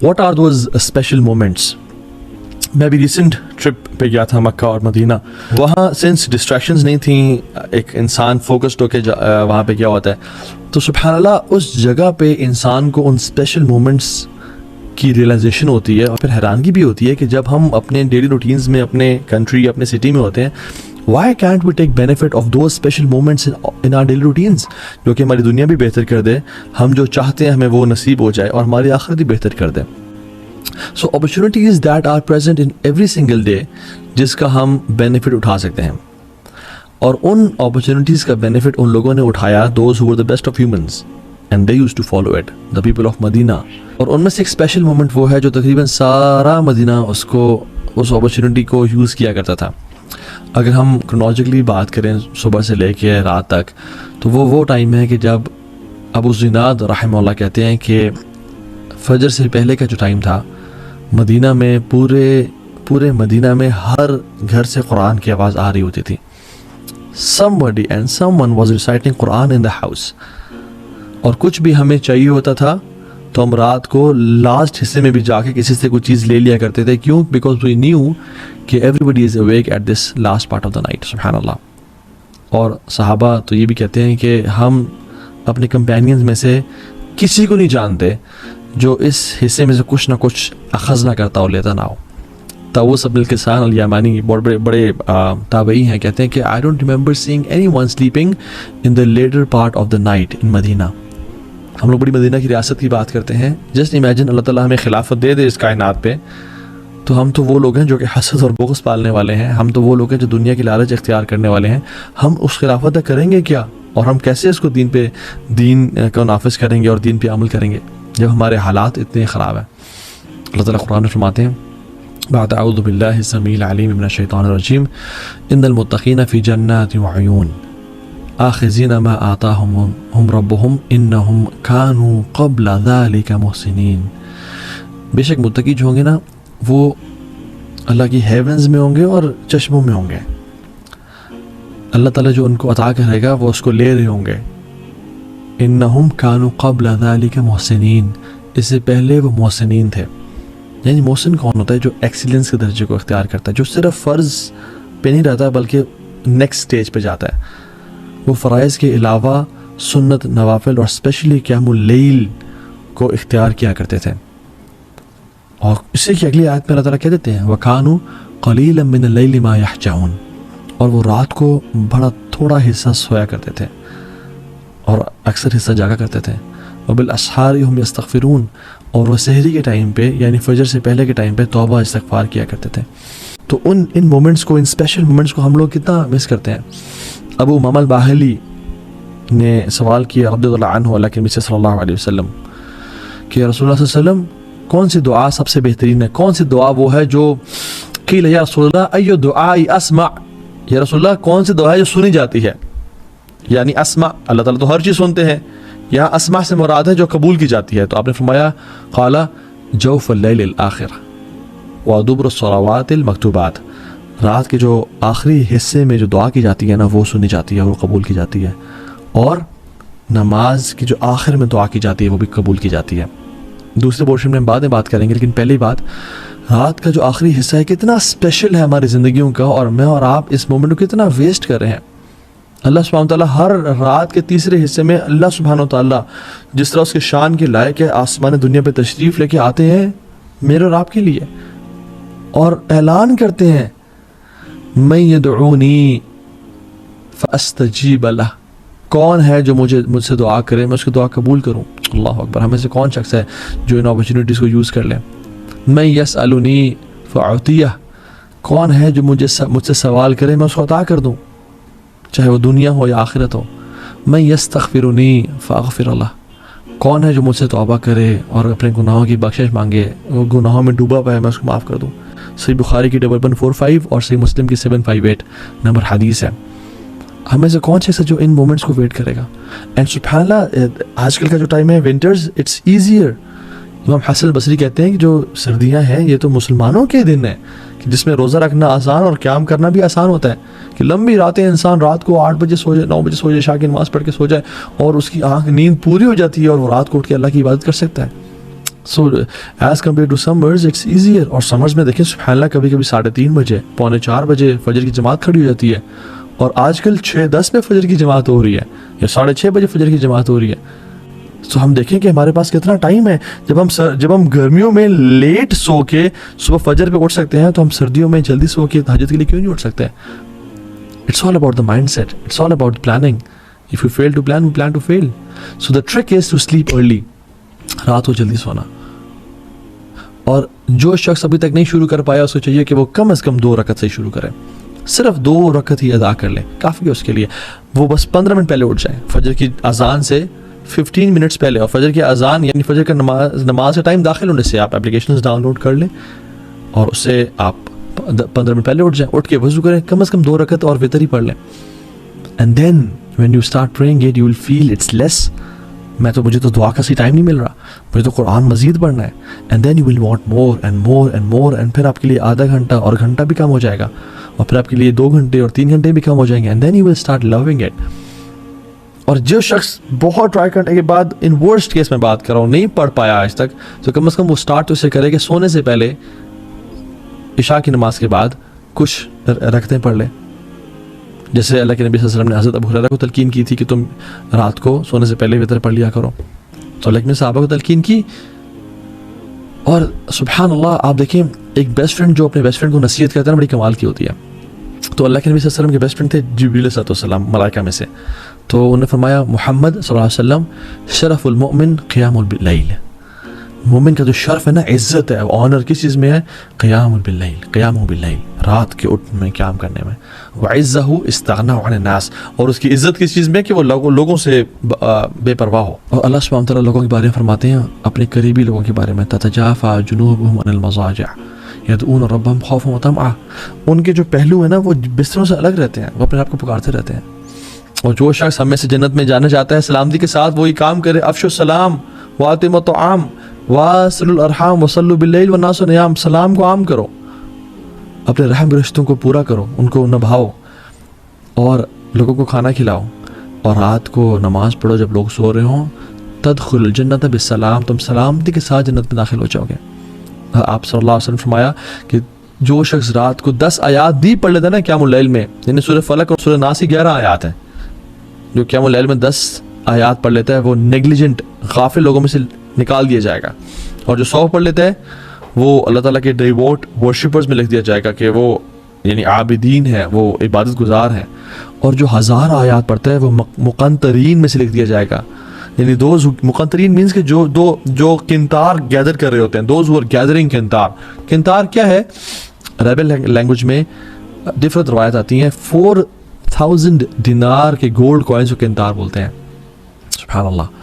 What are those special moments? میں ابھی recent trip پہ گیا تھا مکہ اور مدینہ. وہاں سنس ڈسٹریکشنز نہیں تھیں, ایک انسان فوکسڈ ہو کے وہاں پہ کیا ہوتا ہے, تو سبحان اللہ اس جگہ پہ انسان کو ان اسپیشل مومنٹس کی ریئلائزیشن ہوتی ہے, اور پھر حیرانگی بھی ہوتی ہے کہ جب ہم اپنے ڈیلی روٹینز میں اپنے کنٹری اپنے سٹی میں ہوتے ہیں, why can't we take benefit of those special moments in our daily routines, جو کہ ہماری دنیا بھی بہتر کر دے, ہم جو چاہتے ہیں ہمیں وہ نصیب ہو جائے, اور ہماری آخرت بھی بہتر کر دے. So opportunities that are present in every single day جس کا ہم بینیفٹ اٹھا سکتے ہیں, اور ان اپرچونیٹیز کا بینیفٹ ان لوگوں نے اٹھایا, those who were the best of humans and they used to follow it, the people of مدینہ. اور ان میں سے ایک اسپیشل مومنٹ وہ ہے جو تقریباً سارا مدینہ اس اپرچونیٹی کو یوز کیا کرتا تھا. اگر ہم کرونالوجیکلی بات کریں صبح سے لے کے رات تک, تو وہ ٹائم ہے کہ جب ابو زناد رحمہ اللہ کہتے ہیں کہ فجر سے پہلے کا جو ٹائم تھا مدینہ میں, پورے مدینہ میں ہر گھر سے قرآن کی آواز آ رہی ہوتی تھی. somebody and someone was reciting Quran in the house. اور کچھ بھی ہمیں چاہیے ہوتا تھا تو ہم رات کو لاسٹ حصے میں بھی جا کے کسی سے کوئی چیز لے لیا کرتے تھے. کیوں؟ because we knew کہ everybody is awake at this last part of the night. سبحان اللہ. اور صحابہ تو یہ بھی کہتے ہیں کہ ہم اپنے کمپینینز میں سے کسی کو نہیں جانتے جو اس حصے میں سے کچھ نہ کچھ اخذ نہ کرتا اور لیتا نہ ہو. طاووس بن کیسان الیمانی بڑے تابعی ہیں, کہتے ہیں کہ I don't remember seeing anyone sleeping in the later part of the night in مدینہ. ہم لوگ بڑی مدینہ کی ریاست کی بات کرتے ہیں. جسٹ امیجن اللہ تعالیٰ ہمیں خلافت دے اس کائنات پہ, تو ہم تو وہ لوگ ہیں جو کہ حسد اور بغض پالنے والے ہیں, ہم تو وہ لوگ ہیں جو دنیا کی لالچ اختیار کرنے والے ہیں. ہم اس خلافت تک کریں گے کیا, اور ہم کیسے اس کو دین کو نافذ کریں گے اور دین پہ عمل کریں گے جب ہمارے حالات اتنے خراب ہیں. اللہ تعالیٰ قرآن میں فرماتے ہیں بعد اعوذ باللہ السمیع العلیم من الشیطان الرجیم ان المتقین فی جنات وعیون آخذین ما آتاہم ربہم انہم کانوا قبل ذلک محسنین. بے شک متقی جو ہوں گے نا وہ اللہ کی ہیونز میں ہوں گے اور چشموں میں ہوں گے. اللہ تعالیٰ جو ان کو عطا کرے گا وہ اس کو لے رہے ہوں گے. انہم کانوا قبل ذلک محسنین, اس سے پہلے وہ محسنین تھے. یعنی محسن کون ہوتا ہے؟ جو ایکسیلنس کے درجے کو اختیار کرتا ہے, جو صرف فرض پہ نہیں رہتا بلکہ نیکسٹ سٹیج پہ جاتا ہے. وہ فرائض کے علاوہ سنت, نوافل اور اسپیشلی قیام اللیل کو اختیار کیا کرتے تھے. اور اسی کی اگلی آیت میں اللہ تعالیٰ کہہ دیتے ہیں وَكَانُوا قَلِيلًا مِّنَ اللَّيْلِ مَا يَحْجَعُونَ, اور وہ رات کو بڑا تھوڑا حصہ سویا کرتے تھے اور اکثر حصہ جاگا کرتے تھے. وَبِالْأَسْحَارِ هُمْ يَسْتَغْفِرُونَ, اور وہ سحری کے ٹائم پہ یعنی فجر سے پہلے کے ٹائم پہ توبہ استغفار کیا کرتے تھے. تو ان مومنٹس کو, ان اسپیشل مومنٹس کو ہم لوگ کتنا مس کرتے ہیں. ابو امامہ الباہلی نے سوال کیا رضی اللہ عنہ اللہ کے نبی صلی اللہ علیہ وسلم کہ رسول اللہ صلی اللہ علیہ وسلم کون سی دعا سب سے بہترین ہے, کون سی دعا وہ ہے جو قیل یا رسول اللہ ایو دعائی اسمع, یا رسول اللہ کون سی دعا ہے جو سنی جاتی ہے. یعنی اسمع, اللہ تعالیٰ تو ہر چیز سنتے ہیں, یہاں اسمع سے مراد ہے جو قبول کی جاتی ہے. تو آپ نے فرمایا قال جوف اللیل الآخر ودبر الصلوات المکتوبات, رات کے جو آخری حصے میں جو دعا کی جاتی ہے نا وہ سنی جاتی ہے, وہ قبول کی جاتی ہے, اور نماز کی جو آخر میں دعا کی جاتی ہے وہ بھی قبول کی جاتی ہے. دوسرے پورشن میں ہم بعد میں بات کریں گے, لیکن پہلی بات رات کا جو آخری حصہ ہے کتنا اسپیشل ہے ہماری زندگیوں کا, اور میں اور آپ اس مومنٹ کو کتنا ویسٹ کر رہے ہیں. اللہ سبحانہ وتعالیٰ ہر رات کے تیسرے حصے میں اللہ سبحانہ وتعالیٰ جس طرح اس کے شان کے لائق ہے آسمان دنیا پہ تشریف لے کے آتے ہیں میرے اور آپ کے لیے, اور اعلان کرتے ہیں من یدعونی فاستجیب لہ, کون ہے جو مجھ سے دعا کرے میں اس کی دعا قبول کروں. اللہ اکبر. ہمیں سے کون شخص ہے جو ان اپرچونیٹیز کو یوز کر لے. من یسألنی فاعطیہ, کون ہے جو مجھ سے سوال کرے میں اس کو عطا کر دوں, چاہے وہ دنیا ہو یا آخرت ہو. من یستغفرنی فاغفر لہ, کون ہے جو مجھ سے توبہ کرے اور اپنے گناہوں کی بخشش مانگے, وہ گناہوں میں ڈوبا پا ہے میں اس کو معاف کر دوں. صحیح بخاری کی 1145 اور صحیح مسلم کی 758 نمبر حدیث ہے. ہمیں سے کون سے جو ان مومنٹس کو ویٹ کرے گا. اینڈ سبحان اللہ آج کل کا جو ٹائم ہے ونٹرز اٹس ایزیئر. امام حسن بصری کہتے ہیں کہ جو سردیاں ہیں یہ تو مسلمانوں کے دن ہیں کہ جس میں روزہ رکھنا آسان اور قیام کرنا بھی آسان ہوتا ہے, کہ لمبی راتیں انسان رات کو 8 بجے سو جائے, 9 بجے سو جائے, عشاء کی نماز پڑھ کے سو جائے اور اس کی آنکھ نیند پوری ہو جاتی ہے اور وہ رات کو اٹھ کے اللہ کی عبادت کر سکتا ہے. So as compared to summers it's easier. اور سمرز میں دیکھیں سبحان اللہ کبھی کبھی 3:30 بجے 3:45 فجر کی جماعت کھڑی ہو جاتی ہے, اور آج کل 6:10 میں فجر کی جماعت ہو رہی ہے یا 6:30 بجے فجر کی جماعت ہو رہی ہے. تو ہم دیکھیں کہ ہمارے پاس کتنا ٹائم ہے. جب ہم گرمیوں میں لیٹ سو کے صبح فجر پہ اٹھ سکتے ہیں, تو ہم سردیوں میں جلدی سو کے تہجد کے لیے کیوں نہیں اٹھ سکتے؟ It's all about the mindset, it's all about planning. If you fail to plan you plan to fail. So the trick is to sleep early, رات کو جلدی سونا. اور جو شخص ابھی تک نہیں شروع کر پایا اس کو چاہیے کہ وہ کم از کم 2 رکعت سے شروع کرے, صرف 2 رکعت ہی ادا کر لیں, کافی ہے اس کے لیے. وہ بس 15 منٹ پہلے اٹھ جائیں, فجر کی اذان سے 15 منٹس پہلے. اور فجر کی اذان یعنی فجر کا نماز کا ٹائم داخل ہونے سے آپ اپلیکیشنز ڈاؤن لوڈ کر لیں, اور اس سے آپ 15 منٹ پہلے اٹھ جائیں, اٹھ کے وضو کریں, کم از کم 2 رکعت اور وتر ہی پڑھ لیں. And then when you start praying it you will feel it's less. مجھے تو دعا کا سی ٹائم نہیں مل رہا, مجھے تو قرآن مزید پڑھنا ہے. And then you will want more and more and more, and پھر آپ کے لیے آدھا گھنٹہ اور گھنٹہ بھی کم ہو جائے گا, اور پھر آپ کے لیے 2 گھنٹے اور 3 گھنٹے بھی کم ہو جائیں گے. And then you will start loving it. اور جو شخص بہت ٹرائی کرنے کے بعد, ان ورسٹ کیس میں بات کر رہا ہوں, نہیں پڑھ پایا آج تک, تو کم از کم وہ اسٹارٹ تو اسے کرے کہ سونے سے پہلے عشاء کی نماز کے بعد کچھ رکعتیں پڑھ لیں. جیسے اللہ کے نبی صلی اللہ علیہ وسلم نے حضرت ابو ہریرہ کو تلقین کی تھی کہ تم رات کو سونے سے پہلے وتر پڑھ لیا کرو, تو اللہ نے صحابہ کو تلقین کی. اور سبحان اللہ آپ دیکھیں ایک بیسٹ فرینڈ جو اپنے بیسٹ فرینڈ کو نصیحت کرتا ہے نا, بڑی کمال کی ہوتی ہے. تو اللہ کے نبی صلی اللہ علیہ وسلم کے بیسٹ فرینڈ تھے جبریل علیہ السلام, ملائکہ میں سے. تو انہوں نے فرمایا محمد صلی اللہ علیہ وسلم شرف المؤمن قیام باللیل, مومن کا جو شرف ہے نا, عزت ہے, آنر کس چیز میں ہے؟ قیام باللیل, قیام باللیل, رات کے اٹھنے میں, قیام کرنے میں. وعزہ استغنا عن الناس, اور اس کی عزت کس چیز میں کہ وہ لوگوں سے بے پرواہ ہو. اور اللہ سبحانہ وتعالیٰ لوگوں کے بارے میں فرماتے ہیں, اپنے قریبی لوگوں کے بارے میں, تتجافى جنوبهم عن المضاجع يدعون ربهم خوفا وطمعا. ان کے جو پہلو ہیں نا وہ بستروں سے الگ رہتے ہیں, وہ اپنے آپ کو پکارتے رہتے ہیں. اور جو شخص ہم میں سے جنت میں جانا چاہتا ہے سلامتی کے ساتھ وہی کام کرے, افشوا السلام واطعموا الطعام واصلوا الارحام وصلوا باللیل والناس نیام. سلام کو عام کرو, اپنے رحم کے رشتوں کو پورا کرو, ان کو نبھاؤ, اور لوگوں کو کھانا کھلاؤ, اور رات کو نماز پڑھو جب لوگ سو رہے ہوں. تدخل الجنت بالسلام, تم سلامتی کے ساتھ جنت میں داخل ہو جاؤ گے. آپ صلی اللہ علیہ وسلم فرمایا کہ جو شخص رات کو 10 آیات بھی پڑھ لیتا ہے نا قیام اللیل میں, یعنی سورہ فلق اور سورہ ناس کی 11 آیات ہیں, جو قیام اللیل میں 10 آیات پڑھ لیتا ہے وہ نیگلیجنٹ غافل لوگوں میں سے نکال دیا جائے گا. اور جو 100 پڑھ لیتا ہے وہ اللہ تعالیٰ کے ڈیووٹ ورشپرز میں لکھ دیا جائے گا کہ وہ یعنی عابدین ہے, وہ عبادت گزار ہیں. اور جو 1000 آیات پڑھتا ہے وہ مقنطرین میں سے لکھ دیا جائے گا. یعنی دوز مقنطرین مینس کہ جو قنطار گیدر کر رہے ہوتے ہیں, دوز ہو گیدرنگ قنطار. قنطار کیا ہے؟ عربی لینگویج میں ڈفرنٹ روایت آتی ہیں. 4000 دینار کے گولڈ کوائنز کو قنطار بولتے ہیں. سبحان اللہ.